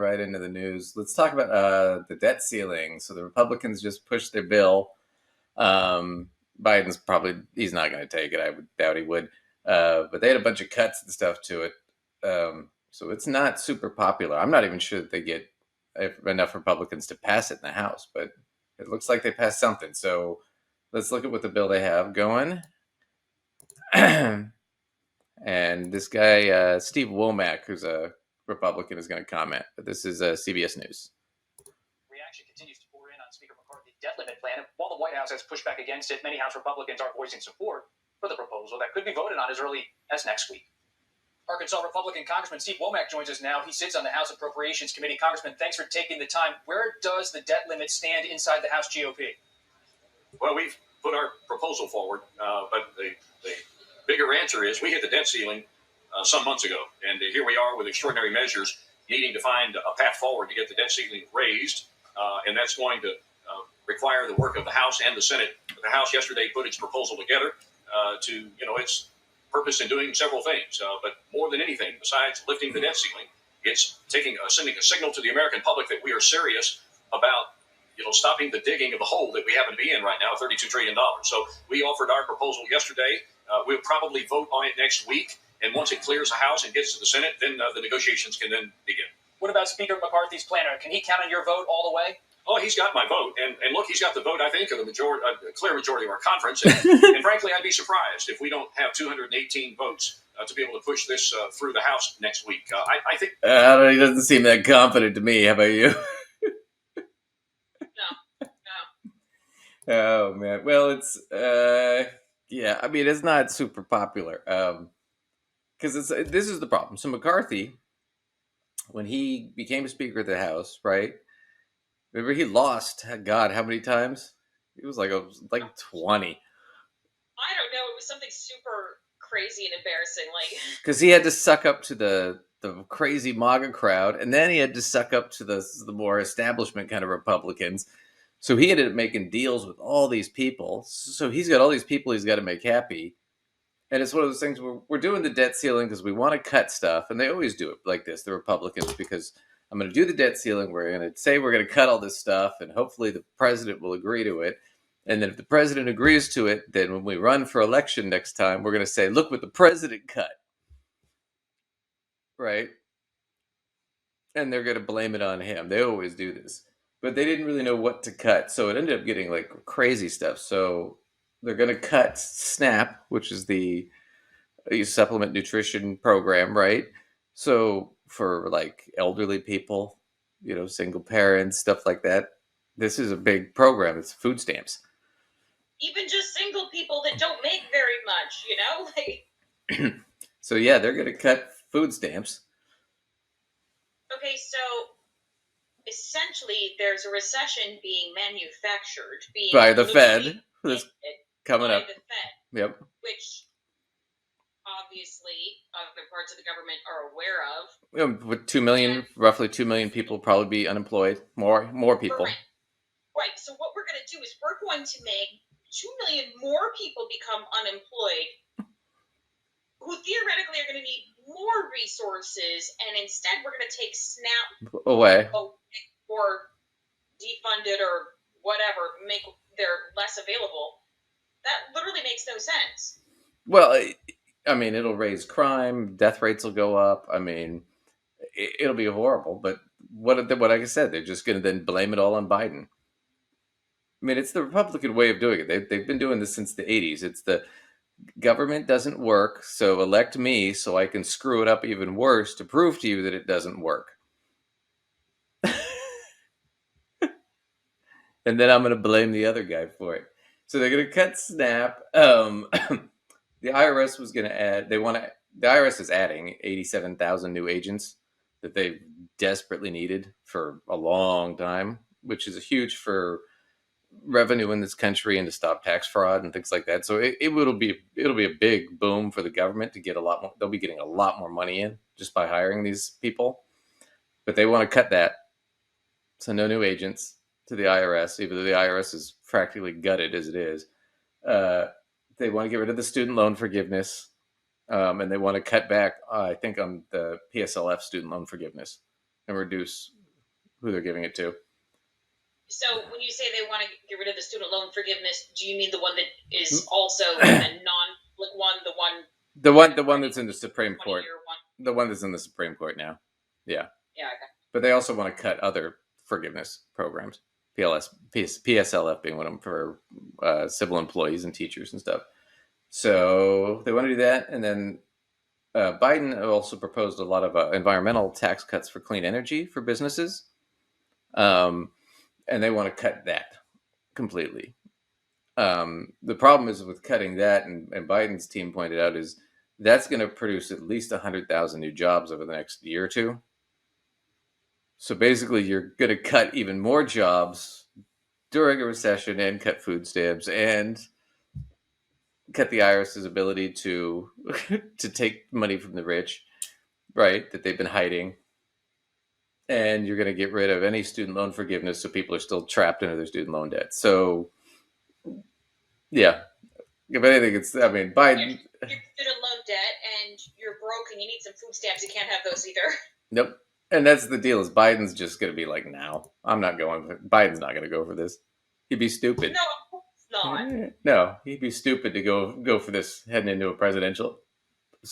right into the news. Let's talk about the debt ceiling. So the Republicans just pushed their bill. Biden's he's not going to take it. I would doubt he would. But they had a bunch of cuts and stuff to it. So it's not super popular. I'm not even sure that they get enough Republicans to pass it in the House, but it looks like they passed something. So let's look at what the bill they have going. And this guy, Steve Womack, who's a Republican, is going to comment. But this is CBS News. Reaction continues to pour in on Speaker McCarthy's debt limit plan. While the White House has pushed back against it, many House Republicans are voicing support for the proposal that could be voted on as early as next week. Arkansas Republican Congressman Steve Womack joins us now. He sits on the House Appropriations Committee. Congressman, thanks for taking the time. Where does the debt limit stand inside the House GOP? Well, we've put our proposal forward, but the bigger answer is we hit the debt ceiling some months ago, and here we are with extraordinary measures needing to find a path forward to get the debt ceiling raised, and that's going to require the work of the House and the Senate. The House yesterday put its proposal together to, its purpose in doing several things, but more than anything, besides lifting the debt ceiling, it's sending a signal to the American public that we are serious about stopping the digging of the hole that we happen to be in right now, $32 trillion. So we offered our proposal yesterday. We'll probably vote on it next week. And once it clears the House and gets to the Senate, then the negotiations can then begin. What about Speaker McCarthy's plan? Can he count on your vote all the way? Oh, he's got my vote. And look, he's got the vote, I think, of the majority, a clear majority of our conference. And frankly, I'd be surprised if we don't have 218 votes to be able to push this through the House next week. I think... he doesn't seem that confident to me. How about you? Oh, man. Well, it's, it's not super popular. Because this is the problem. So McCarthy, when he became Speaker of the House, right? Remember, he lost, God, how many times? It was like 20. I don't know. It was something super crazy and embarrassing. Because he had to suck up to the crazy MAGA crowd, and then he had to suck up to the more establishment kind of Republicans. So he ended up making deals with all these people. So he's got all these people he's got to make happy. And it's one of those things where we're doing the debt ceiling because we want to cut stuff. And they always do it like this, the Republicans, because I'm going to do the debt ceiling. We're going to say we're going to cut all this stuff. And hopefully the president will agree to it. And then if the president agrees to it, then when we run for election next time, we're going to say, look what the president cut. Right? And they're going to blame it on him. They always do this. But they didn't really know what to cut. So it ended up getting like crazy stuff. So they're going to cut SNAP, which is the supplement nutrition program, right? So for like elderly people, single parents, stuff like that, this is a big program. It's food stamps. Even just single people that don't make very much, So yeah, they're going to cut food stamps. Okay, so essentially, there's a recession being manufactured, by the Fed. Coming up. By the Fed. Yep. Which, obviously, other parts of the government are aware of. With roughly 2 million people probably be unemployed. More people. Right. So what we're going to do is we're going to make 2 million more people become unemployed, who theoretically are going to need more resources, and instead we're going to take SNAP away. Or defund it or whatever, they're less available. That literally makes no sense. Well, it'll raise crime, death rates will go up. It'll be horrible. But what I said, they're just going to then blame it all on Biden. It's the Republican way of doing it. They've been doing this since the 80s. It's the government doesn't work, so elect me so I can screw it up even worse to prove to you that it doesn't work. And then I'm going to blame the other guy for it. So they're going to cut SNAP. The IRS was going to add. The IRS is adding 87,000 new agents that they've desperately needed for a long time, which is huge for revenue in this country and to stop tax fraud and things like that. So it'll be a big boom for the government to get a lot more. They'll be getting a lot more money in just by hiring these people. But they want to cut that. So no new agents to the IRS, even though the IRS is practically gutted as it is. They want to get rid of the student loan forgiveness, and they want to cut back, I think, on the PSLF student loan forgiveness. and reduce who they're giving it to. So when you say they want to get rid of the student loan forgiveness, do you mean the one that is also a the one that's in the Supreme Court, the one that's in the Supreme Court now? Yeah. Yeah. Okay. But they also want to cut other forgiveness programs. PSLF being one of them for civil employees and teachers and stuff. So they want to do that, and then Biden also proposed a lot of environmental tax cuts for clean energy for businesses, and they want to cut that completely. The problem is with cutting that, and Biden's team pointed out, is that's going to produce at least 100,000 new jobs over the next year or two. So basically, you're going to cut even more jobs during a recession and cut food stamps and cut the IRS's ability to to take money from the rich, right, that they've been hiding. And you're going to get rid of any student loan forgiveness, so people are still trapped into their student loan debt. So, yeah. If anything, Biden... Your student loan debt and you're broke and you need some food stamps. You can't have those either. Nope. And that's the deal, is Biden's just going to be like, no, I'm not going for... Biden's not going to go for this. He'd be stupid. No, of course not. No, he'd be stupid to go for this heading into a presidential...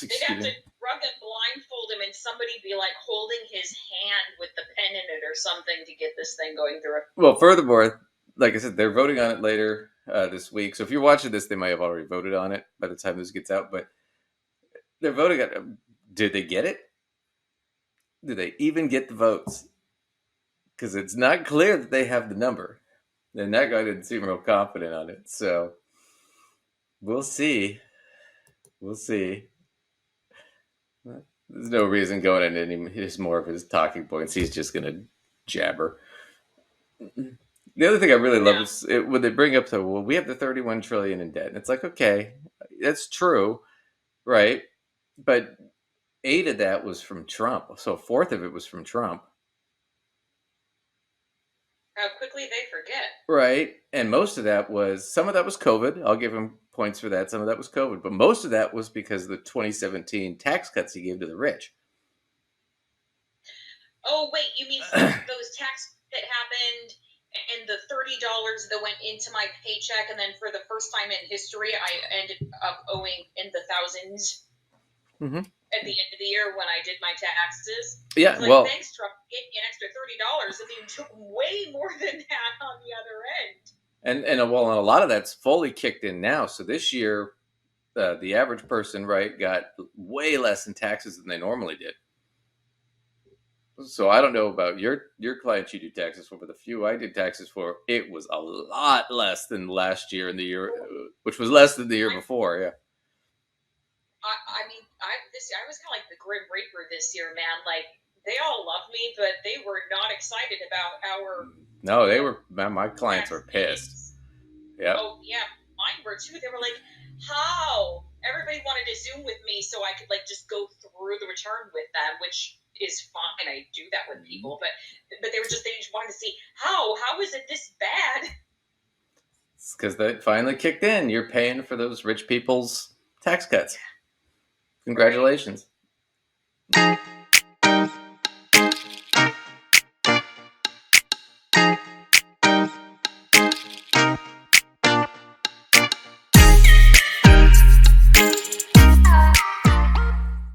They'd have to drug and blindfold him and somebody be like holding his hand with the pen in it or something to get this thing going through. Well, furthermore, like I said, they're voting on it later this week. So if you're watching this, they might have already voted on it by the time this gets out. But they're voting on it. Did they get it? Did they even get the votes? Because it's not clear that they have the number. And that guy didn't seem real confident on it. So we'll see. We'll see. There's no reason going into any more of his talking points. He's just going to jabber. The other thing I really love is when they bring up we have the 31 trillion in debt. And it's like, okay, that's true, right? But 8 of that was from Trump. So 1/4 of it was from Trump. How quickly they forget. Right. And some of that was COVID. I'll give him points for that. Some of that was COVID. But most of that was because of the 2017 tax cuts he gave to the rich. Oh, wait, you mean those tax that happened and the $30 that went into my paycheck, and then for the first time in history, I ended up owing in the thousands at the end of the year when I did my taxes. Yeah, well, thanks, Trump, gave me an extra $30, and then you took way more than that on the other end. And a lot of that's fully kicked in now. So this year, the average person, right, got way less in taxes than they normally did. So I don't know about your clients you do taxes for, but the few I did taxes for, it was a lot less than last year and the year, which was less than the year before. Yeah. I was kind of like the Grim Reaper this year, man. Like, they all loved me, but they were not excited about our... No, they were... My clients were pissed. Yeah. Oh, yeah. Mine were, too. They were like, how? Everybody wanted to Zoom with me so I could, like, just go through the return with them, which is fine. I do that with people. But they just wanted to see, how? How is it this bad? It's because that finally kicked in. You're paying for those rich people's tax cuts. Congratulations. Right.